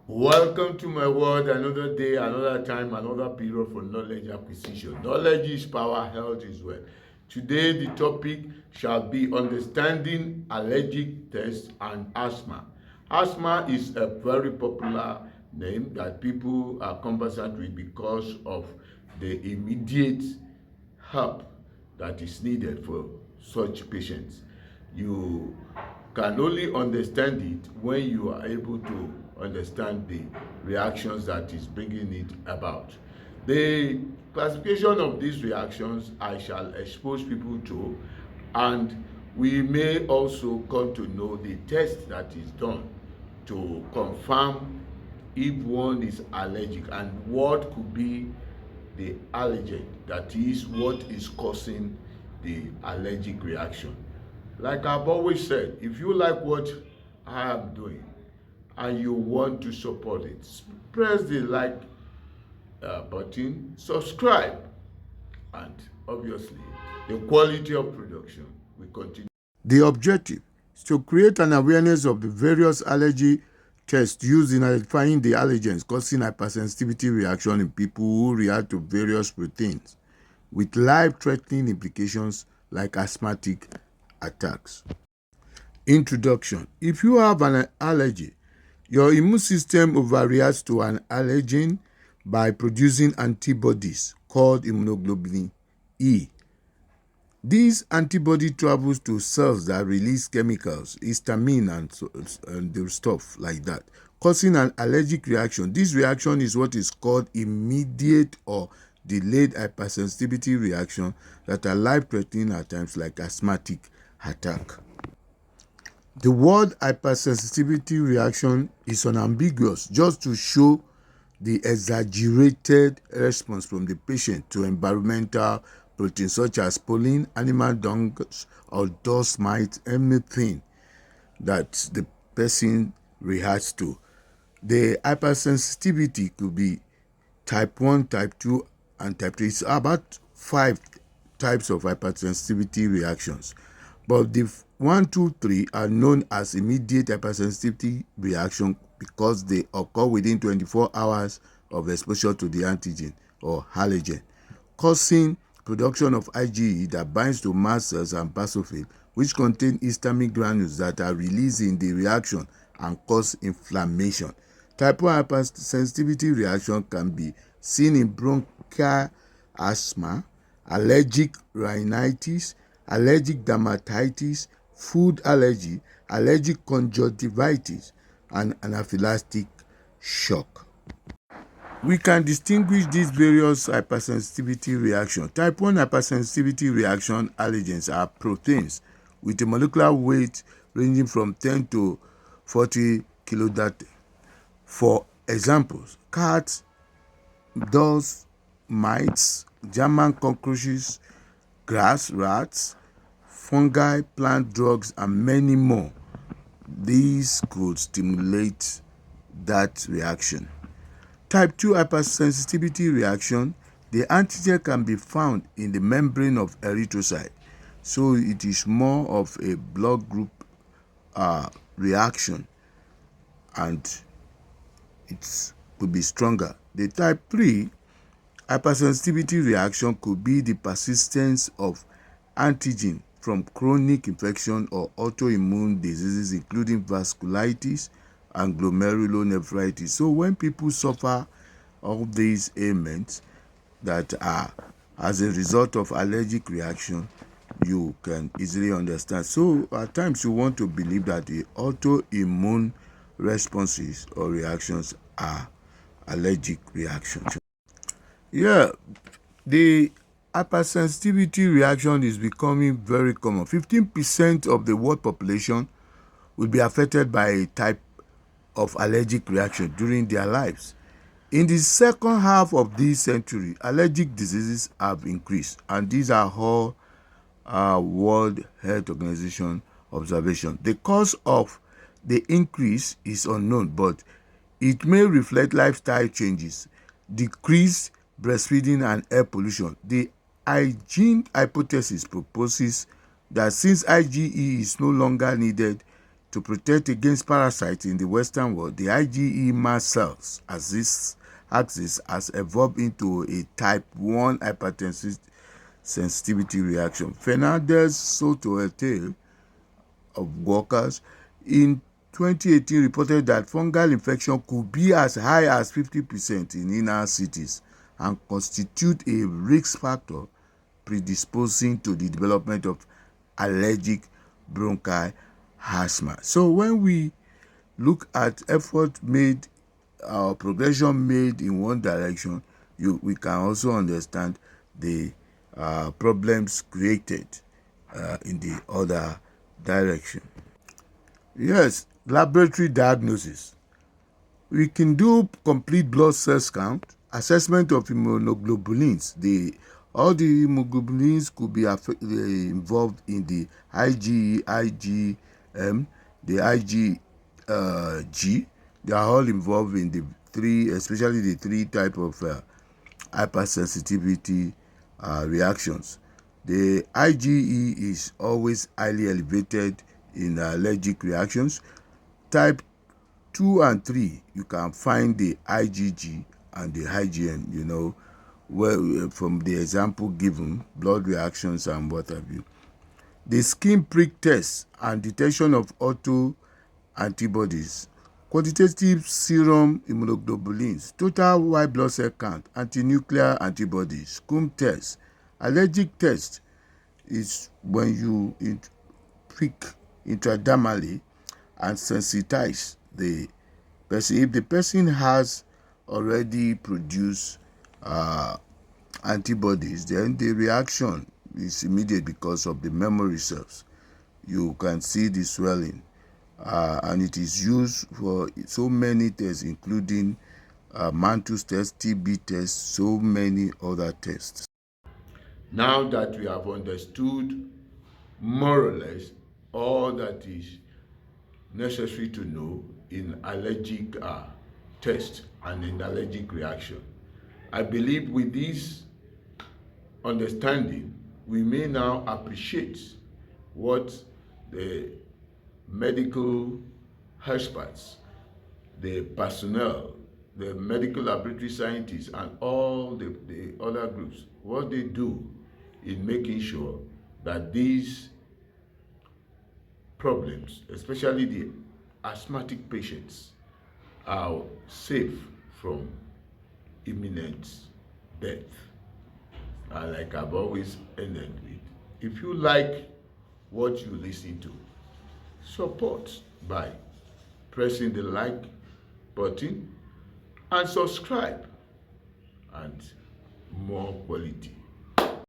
Welcome to my world, another day, another time, another period for knowledge acquisition. Knowledge is power, health is wealth. Today, the topic shall be understanding allergic tests and asthma. Asthma is a very popular name that people are conversant with because of the immediate help that is needed for such patients. You can only understand it when you are able to understand the reactions that is bringing it about. The classification of these reactions I shall expose people to, and we may also come to know the test that is done to confirm if one is allergic and what could be the allergen, that is what is causing the allergic reaction. Like I've always said, if you like what I am doing and you want to support it, press the like button, subscribe, and obviously the quality of production will continue. The objective is to create an awareness of the various allergy tests used in identifying the allergens causing hypersensitivity reaction in people who react to various proteins with life-threatening implications like asthmatic attacks. Introduction. If you have an allergy, your immune system overreacts to an allergen by producing antibodies called immunoglobulin E. This antibody travels to cells that release chemicals, histamine and the stuff like that, causing an allergic reaction. This reaction is what is called immediate or delayed hypersensitivity reaction that are life-threatening at times like asthmatic attack. The word hypersensitivity reaction is unambiguous just to show the exaggerated response from the patient to environmental proteins such as pollen, animal dung, or dust mites, anything that the person reacts to. The hypersensitivity could be type 1, type 2, and type 3. It's about 5 types of hypersensitivity reactions. But the 1, 2, 3 are known as immediate hypersensitivity reaction because they occur within 24 hours of exposure to the antigen or allergen, causing production of IgE that binds to mast cells and basophil, which contain histamine granules that are released in the reaction and cause inflammation. Type 1 hypersensitivity reaction can be seen in bronchial asthma, allergic rhinitis, allergic dermatitis, food allergy, allergic conjunctivitis, and anaphylactic shock. We can distinguish these various hypersensitivity reactions. Type 1 hypersensitivity reaction allergens are proteins with a molecular weight ranging from 10 to 40 kilodalton. For examples, cats, dust mites, German cockroaches, grass rats, fungi, plant drugs, and many more. These could stimulate that reaction. Type 2 hypersensitivity reaction, the antigen can be found in the membrane of erythrocyte, so it is more of a blood group reaction and it could be stronger. The type 3 hypersensitivity reaction could be the persistence of antigen from chronic infection or autoimmune diseases including vasculitis and glomerulonephritis. So when people suffer all these ailments that are as a result of allergic reaction, you can easily understand. So at times you want to believe that the autoimmune responses or reactions are allergic reactions. Yeah, the hypersensitivity reaction is becoming very common. 15% of the world population will be affected by a type of allergic reaction during their lives. In the second half of this century, allergic diseases have increased, and these are all World Health Organization observation. The cause of the increase is unknown, but it may reflect lifestyle changes, decreased breastfeeding, and air pollution. The hygiene hypothesis proposes that since IgE is no longer needed To protect against parasites in the Western world, the IgE mast cells axis has evolved into a type 1 hypertensive sensitivity reaction. Fernandez Soto et al. Of workers in 2018 reported that fungal infection could be as high as 50% in inner cities and constitute a risk factor predisposing to the development of allergic bronchial asthma. So when we look at effort made or progression made in one direction, we can also understand the problems created in the other direction. Yes, laboratory diagnosis. We can do complete blood cells count, assessment of immunoglobulins. All the immunoglobulins could be involved in the IgE, IgM, the IgG. They are all involved in the three, especially the three type of hypersensitivity reactions. The IgE is always highly elevated in allergic reactions. Type 2 and 3, you can find the IgG and the IgM, from the example given, blood reactions and what have you. The skin prick test and detection of auto-antibodies, quantitative serum immunoglobulins, total white blood cell count, anti-nuclear antibodies, Coombs test. Allergic test is when you prick intradermally and sensitize the person. If the person has already produced antibodies, then the reaction is immediate because of the memory cells. You can see the swelling, and it is used for so many tests, including Mantoux test, TB test, so many other tests. Now that we have understood more or less all that is necessary to know in allergic test and in allergic reaction, I believe with this understanding, we may now appreciate what the medical experts, the personnel, the medical laboratory scientists, and all the other groups, what they do in making sure that these problems, especially the asthmatic patients, are safe from imminent death. Like I've always ended with, if you like what you listen to, support by pressing the like button and subscribe, and more quality